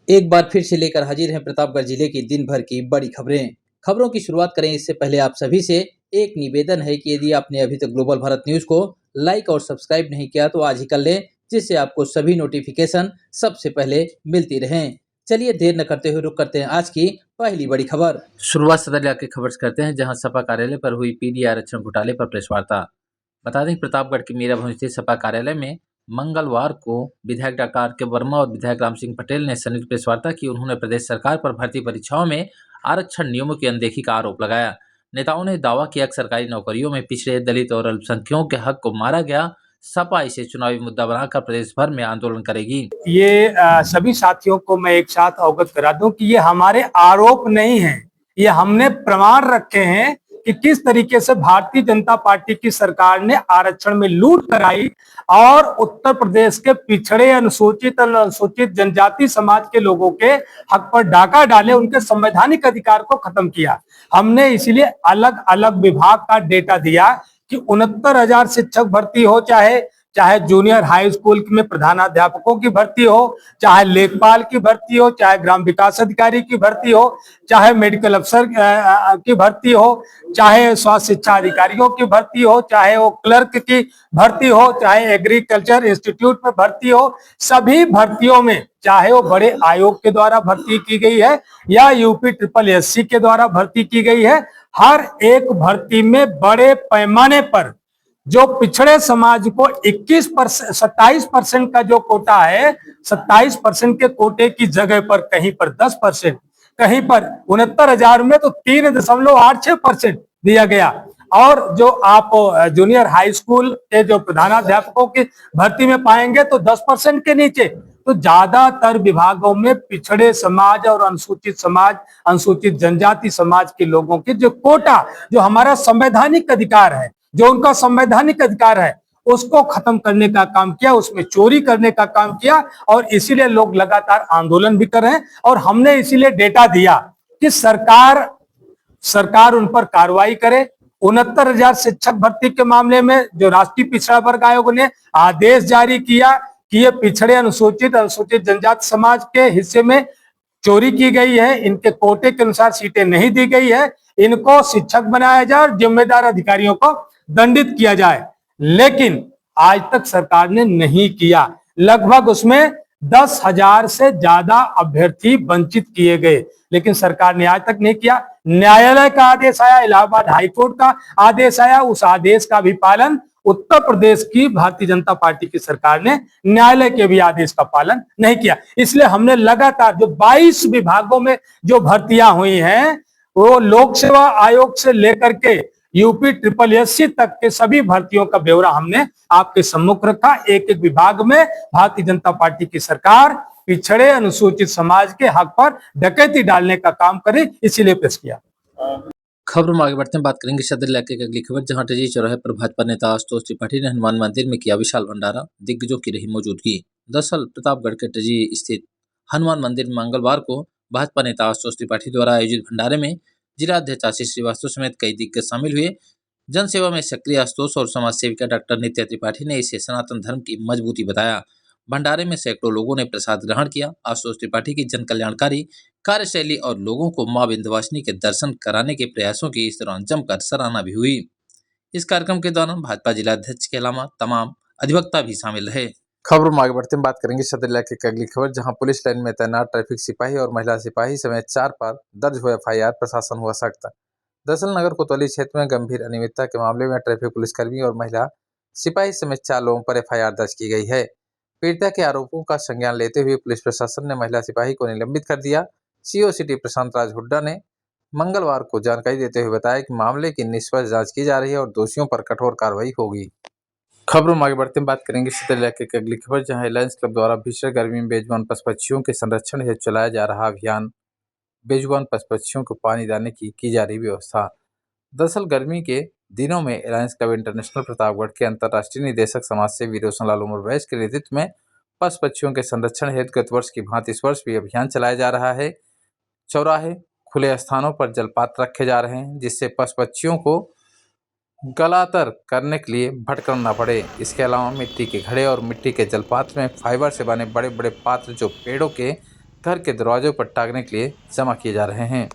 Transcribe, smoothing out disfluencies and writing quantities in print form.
एक बार फिर से लेकर हाजिर हैं प्रतापगढ़ जिले की दिन भर की बड़ी खबरें। खबरों की शुरुआत करें इससे पहले आप सभी से एक निवेदन है कि यदि आपने अभी तक ग्लोबल भारत न्यूज को लाइक और सब्सक्राइब नहीं किया तो आज ही कर लें, जिससे आपको सभी नोटिफिकेशन सबसे पहले मिलती रहें। चलिए देर न करते हुए रुक करते हैं आज की पहली बड़ी खबर। शुरुआत सदर इलाके की खबर से करते हैं, जहां सपा कार्यालय पर हुई पीडी आरक्षण घोटाले पर प्रेस वार्ता। बता दें कि प्रतापगढ़ के मीरा भवन स्थित सपा कार्यालय में मंगलवार को विधायक डॉक्टर आर के वर्मा और विधायक राम सिंह पटेल ने संयुक्त प्रेस वार्ता की। उन्होंने प्रदेश सरकार पर भर्ती परीक्षाओं में आरक्षण नियमों की अनदेखी का आरोप लगाया। नेताओं ने दावा किया कि सरकारी नौकरियों में पिछड़े, दलित और अल्पसंख्यकों के हक को मारा गया। सपा इसे चुनावी मुद्दा बनाकर प्रदेश भर में आंदोलन करेगी। ये सभी साथियों को मैं एक साथ अवगत करा दूं कि ये हमारे आरोप नहीं है, ये हमने प्रमाण रखे हैं कि किस तरीके से भारतीय जनता पार्टी की सरकार ने आरक्षण में लूट कराई और उत्तर प्रदेश के पिछड़े, अनुसूचित और अनुसूचित जनजाति समाज के लोगों के हक पर डाका डाले, उनके संवैधानिक अधिकार को खत्म किया। हमने इसीलिए अलग अलग विभाग का डेटा दिया कि 69,000 शिक्षक भर्ती हो, चाहे जूनियर हाई स्कूल में प्रधानाध्यापकों की भर्ती हो, चाहे लेखपाल की भर्ती हो, चाहे ग्राम विकास अधिकारी की भर्ती हो, चाहे मेडिकल अफसर की भर्ती हो, चाहे स्वास्थ्य शिक्षा अधिकारियों की भर्ती हो, चाहे वो क्लर्क की भर्ती हो, चाहे एग्रीकल्चर इंस्टीट्यूट में भर्ती हो, सभी भर्तियों में, चाहे वो बड़े आयोग के द्वारा भर्ती की गई है या UPSSC के द्वारा भर्ती की गई है, हर एक भर्ती में बड़े पैमाने पर जो पिछड़े समाज को 27% का जो कोटा है, 27% के कोटे की जगह पर कहीं पर 10%, कहीं पर 69,000 में तो 3.86% दिया गया। और जो आप जूनियर हाई स्कूल के जो प्रधानाध्यापकों की भर्ती में पाएंगे तो 10% के नीचे। तो ज्यादातर विभागों में पिछड़े समाज और अनुसूचित समाज, अनुसूचित जनजाति समाज के लोगों की जो कोटा, जो हमारा संवैधानिक अधिकार है, जो उनका संवैधानिक अधिकार है, उसको खत्म करने का काम किया, उसमें चोरी करने का काम किया। और इसीलिए लोग लगातार आंदोलन भी कर रहे हैं। और हमने इसीलिए डेटा दिया कि सरकार उन पर कार्रवाई करे। 69,000 शिक्षक भर्ती के मामले में जो राष्ट्रीय पिछड़ा वर्ग आयोग ने आदेश जारी किया कि ये पिछड़े, अनुसूचित जनजाति समाज के हिस्से में चोरी की गई है, इनके कोटे के अनुसार सीटें नहीं दी गई है, इनको शिक्षक बनाया जाए और जिम्मेदार अधिकारियों को दंडित किया जाए। लेकिन आज तक सरकार ने नहीं किया। लगभग उसमें 10,000 से ज्यादा अभ्यर्थी वंचित किए गए, लेकिन सरकार ने आज तक नहीं किया। न्यायालय का आदेश आया, इलाहाबाद हाईकोर्ट का आदेश आया, उस आदेश का भी पालन उत्तर प्रदेश की भारतीय जनता पार्टी की सरकार ने न्यायालय के भी आदेश का पालन नहीं किया। इसलिए हमने लगातार जो 22 विभागों में जो भर्तियां हुई हैं, वो लोक सेवा आयोग से लेकर के UPSSC तक के सभी भर्तियों का ब्यौरा हमने आपके सम्मुख रखा। एक एक विभाग में भारतीय जनता पार्टी की सरकार पिछड़े, अनुसूचित समाज के हक पर डकैती डालने का काम करे, इसीलिए पेश किया। खबरों में आगे बढ़ते हैं, बात करेंगे सदर इलाके की अगली खबर, जहां टिजी चौराहे पर भाजपा नेता आशुतोष त्रिपाठी ने हनुमान मंदिर में किया विशाल भंडारा, दिग्गजों की रही मौजूदगी। दरअसल प्रतापगढ़ के टिजी स्थित हनुमान मंदिर में मंगलवार को भाजपा नेता आशुतोष त्रिपाठी द्वारा आयोजित भंडारे में जिलाध्यक्ष आशीष श्रीवास्तव समेत कई दिग्गज शामिल हुए। जनसेवा में सक्रिय आशुतोष और समाज सेविका डॉक्टर नित्या त्रिपाठी ने इसे सनातन धर्म की मजबूती बताया। भंडारे में सैकड़ों लोगों ने प्रसाद ग्रहण किया। आशुतोष त्रिपाठी की जन कल्याणकारी कार्यशैली और लोगों को मां विंध्यवासिनी के दर्शन कराने के प्रयासों की इस दौरान जमकर सराहना भी हुई। इस कार्यक्रम के दौरान भाजपा जिलाध्यक्ष के अलावा तमाम अधिवक्ता भी शामिल रहे। खबरों में आगे बढ़ते हैं, बात करेंगे सदर इलाके की अगली खबर, जहां पुलिस लाइन में तैनात ट्रैफिक सिपाही और महिला सिपाही समेत 4 पर दर्ज हुए FIR, प्रशासन हुआ सख्त। दरअसल नगर कोतवाली क्षेत्र में गंभीर अनियमितता के मामले में ट्रैफिक पुलिसकर्मी और महिला सिपाही समेत 4 लोगों पर FIR दर्ज की गई है। पीड़िता के आरोपों का संज्ञान लेते हुए पुलिस प्रशासन ने महिला सिपाही को निलंबित कर दिया। CO सिटी प्रशांत राज हुड्डा ने मंगलवार को जानकारी देते हुए बताया कि मामले की निष्पक्ष जांच की जा रही है और दोषियों पर कठोर कार्रवाई होगी। खबरों में आगे बढ़ते हैं, बात करेंगे सदर इलाके की अगली खबर, जहां लायंस क्लब द्वारा भीषण गर्मी में बेजुबान पशु पक्षियों के संरक्षण हेतु चलाया जा रहा अभियान, बेजुबान पशु पक्षियों को पानी दाने की जा रही व्यवस्था। दरअसल गर्मी के दिनों में लायंस क्लब इंटरनेशनल प्रतापगढ़ के अंतर्राष्ट्रीय निदेशक समाज सेवी रोशन लाल उमर वैश के नेतृत्व में पशु पक्षियों के संरक्षण हेतु गत वर्ष की भांति इस वर्ष भी अभियान चलाया जा रहा है। चौराहे, खुले स्थानों पर जलपात्र रखे जा रहे हैं, जिससे पशु पक्षियों को गलातर करने के लिए भटकना न पड़े। इसके अलावा मिट्टी के घड़े और मिट्टी के जलपात्र में फाइबर से बने बड़े बड़े पात्र जो पेड़ों के घर के दरवाजों पर टांगने के लिए जमा किए जा रहे हैं।